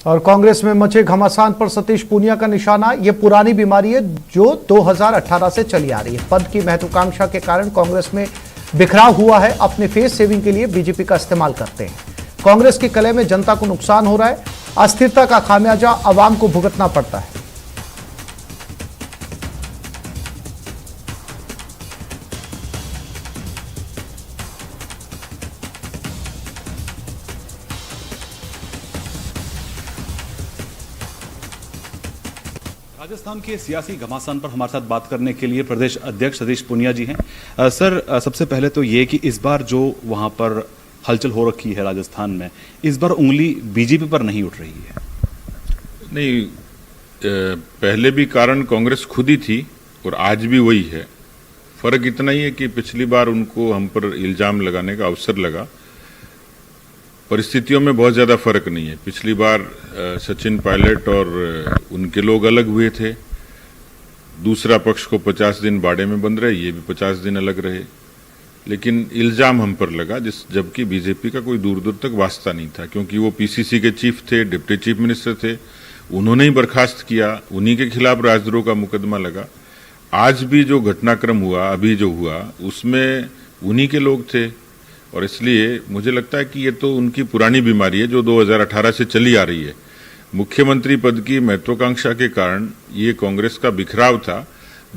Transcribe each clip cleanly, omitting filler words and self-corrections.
और कांग्रेस में मचे घमासान पर सतीश पूनिया का निशाना। यह पुरानी बीमारी है जो 2018 से चली आ रही है। पद की महत्वाकांक्षा के कारण कांग्रेस में बिखराव हुआ है। अपने फेस सेविंग के लिए बीजेपी का इस्तेमाल करते हैं। कांग्रेस के कलह में जनता को नुकसान हो रहा है। अस्थिरता का खामियाजा आवाम को भुगतना पड़ता है। राजस्थान के सियासी घमासान पर हमारे साथ बात करने के लिए प्रदेश अध्यक्ष सतीश पूनिया जी हैं। सर, सबसे पहले तो ये कि इस बार जो वहां पर हलचल हो रखी है राजस्थान में, इस बार उंगली बीजेपी पर नहीं उठ रही है। नहीं, पहले भी कारण कांग्रेस खुद ही थी और आज भी वही है। फर्क इतना ही है कि पिछली बार उनको हम पर इल्जाम लगाने का अवसर लगा। परिस्थितियों में बहुत ज्यादा फर्क नहीं है। पिछली बार सचिन पायलट और उनके लोग अलग हुए थे। दूसरा पक्ष को 50 दिन बाड़े में बंद रहे, ये भी 50 दिन अलग रहे, लेकिन इल्जाम हम पर लगा, जबकि बीजेपी का कोई दूर दूर तक वास्ता नहीं था, क्योंकि वो पीसीसी के चीफ थे, डिप्टी चीफ मिनिस्टर थे, उन्होंने ही बर्खास्त किया, उन्हीं के खिलाफ राजद्रोह का मुकदमा लगा। आज भी जो घटनाक्रम हुआ, अभी जो हुआ, उसमें उन्हीं के लोग थे। और इसलिए मुझे लगता है कि ये तो उनकी पुरानी बीमारी है जो 2018 से चली आ रही है। मुख्यमंत्री पद की महत्वाकांक्षा के कारण ये कांग्रेस का बिखराव था।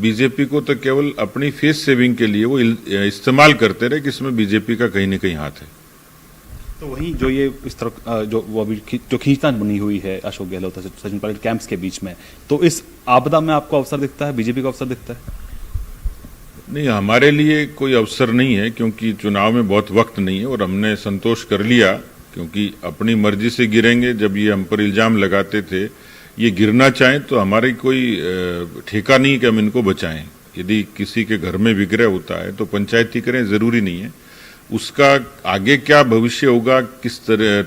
बीजेपी को तो केवल अपनी फेस सेविंग के लिए वो इस्तेमाल करते रहे कि इसमें बीजेपी का कहीं न कहीं हाथ है। तो वहीं जो ये इस तरह जो वो अभी जो खींचतान बनी हुई है अशोक गहलोत सचिन पायलट कैंप्स के बीच में, तो इस आपदा में आपको अवसर दिखता है, बीजेपी का अवसर दिखता है? नहीं, हमारे लिए कोई अवसर नहीं है, क्योंकि चुनाव में बहुत वक्त नहीं है और हमने संतोष कर लिया, क्योंकि अपनी मर्जी से गिरेंगे। जब ये हम पर इल्जाम लगाते थे, ये गिरना चाहें तो हमारी कोई ठेका नहीं कि हम इनको बचाएं। यदि किसी के घर में विग्रह होता है तो पंचायती करें, जरूरी नहीं है। उसका आगे क्या भविष्य होगा, किस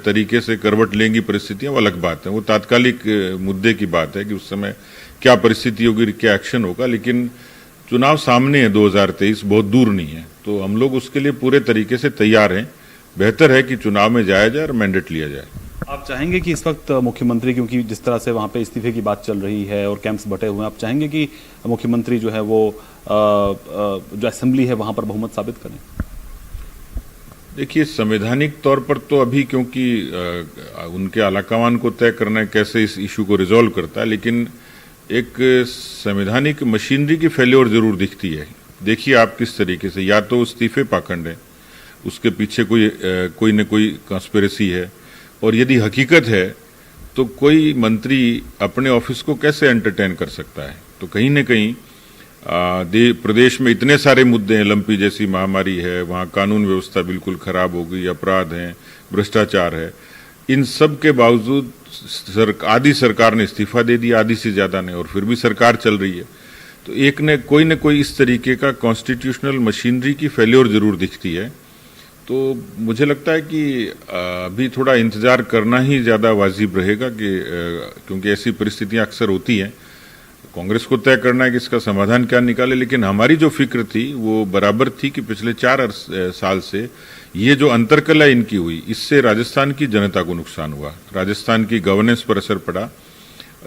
तरीके से करवट लेंगी परिस्थितियां, वो अलग बात है। वो तात्कालिक मुद्दे की बात है कि उस समय क्या परिस्थिति होगी, क्या एक्शन होगा। लेकिन चुनाव सामने है, 2023 बहुत दूर नहीं है, तो हम लोग उसके लिए पूरे तरीके से तैयार हैं। बेहतर है कि चुनाव में जाया जाए और मैंडेट लिया जाए। आप चाहेंगे कि इस वक्त मुख्यमंत्री, क्योंकि जिस तरह से वहां पे इस्तीफे की बात चल रही है और कैंप्स बटे हुए हैं, आप चाहेंगे कि मुख्यमंत्री जो है वो जो असेंबली है वहां पर बहुमत साबित करें? देखिए, संवैधानिक तौर पर तो अभी, क्योंकि उनके आलाकमान को तय करना है कैसे इस इशू को रिजॉल्व करता है, लेकिन एक संवैधानिक मशीनरी की फेल्योर जरूर दिखती है। देखिए आप किस तरीके से, या तो इस्तीफे पाखंड है, उसके पीछे कोई न कोई कॉन्स्पिरेसी है, और यदि हकीकत है तो कोई मंत्री अपने ऑफिस को कैसे एंटरटेन कर सकता है। तो कहीं न कहीं प्रदेश में इतने सारे मुद्दे हैं, लंपी जैसी महामारी है, वहाँ कानून व्यवस्था बिल्कुल खराब हो गई, अपराध हैं, भ्रष्टाचार है। इन सब के बावजूद आधी सरकार ने इस्तीफा दे दिया, आधी से ज्यादा ने, और फिर भी सरकार चल रही है। तो एक ने कोई न कोई इस तरीके का कॉन्स्टिट्यूशनल मशीनरी की फेल्योर जरूर दिखती है। तो मुझे लगता है कि अभी थोड़ा इंतजार करना ही ज्यादा वाजिब रहेगा, क्योंकि ऐसी परिस्थितियां अक्सर होती हैं। कांग्रेस को तय करना है कि इसका समाधान क्या निकाले, लेकिन हमारी जो फिक्र थी वो बराबर थी कि पिछले 4 साल से ये जो अंतरकलह इनकी हुई, इससे राजस्थान की जनता को नुकसान हुआ, राजस्थान की गवर्नेंस पर असर पड़ा।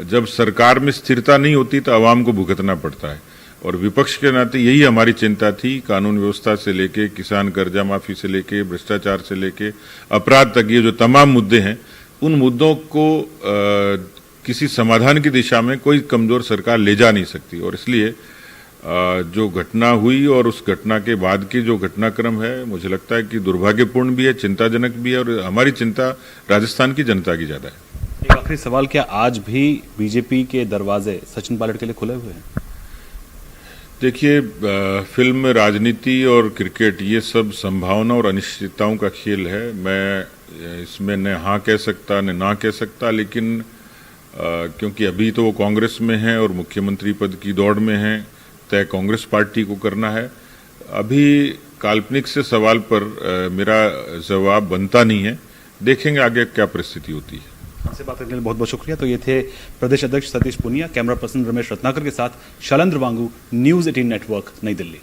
जब सरकार में स्थिरता नहीं होती तो आवाम को भुगतना पड़ता है, और विपक्ष के नाते यही हमारी चिंता थी। कानून व्यवस्था से लेके, किसान कर्जा माफी से लेके, भ्रष्टाचार से लेके, अपराध तक, ये जो तमाम मुद्दे हैं, उन मुद्दों को किसी समाधान की दिशा में कोई कमजोर सरकार ले जा नहीं सकती। और इसलिए जो घटना हुई और उस घटना के बाद की जो घटनाक्रम है, मुझे लगता है कि दुर्भाग्यपूर्ण भी है, चिंताजनक भी है, और हमारी चिंता राजस्थान की जनता की ज्यादा है। एक आखिरी सवाल, क्या आज भी बीजेपी के दरवाजे सचिन पायलट के लिए खुले हुए हैं? देखिए, फिल्म, राजनीति और क्रिकेट, ये सब संभावना और अनिश्चितताओं का खेल है। मैं इसमें न हाँ कह सकता न ना कह सकता, लेकिन क्योंकि अभी तो वो कांग्रेस में है और मुख्यमंत्री पद की दौड़ में है, तय कांग्रेस पार्टी को करना है। अभी काल्पनिक से सवाल पर मेरा जवाब बनता नहीं है। देखेंगे आगे क्या परिस्थिति होती है। आपसे बात करने के लिए बहुत बहुत शुक्रिया। तो ये थे प्रदेश अध्यक्ष सतीश पूनिया, कैमरा पर्सन रमेश रत्नाकर के साथ शैलेंद्र वांगू, न्यूज़ 18 नेटवर्क, नई दिल्ली।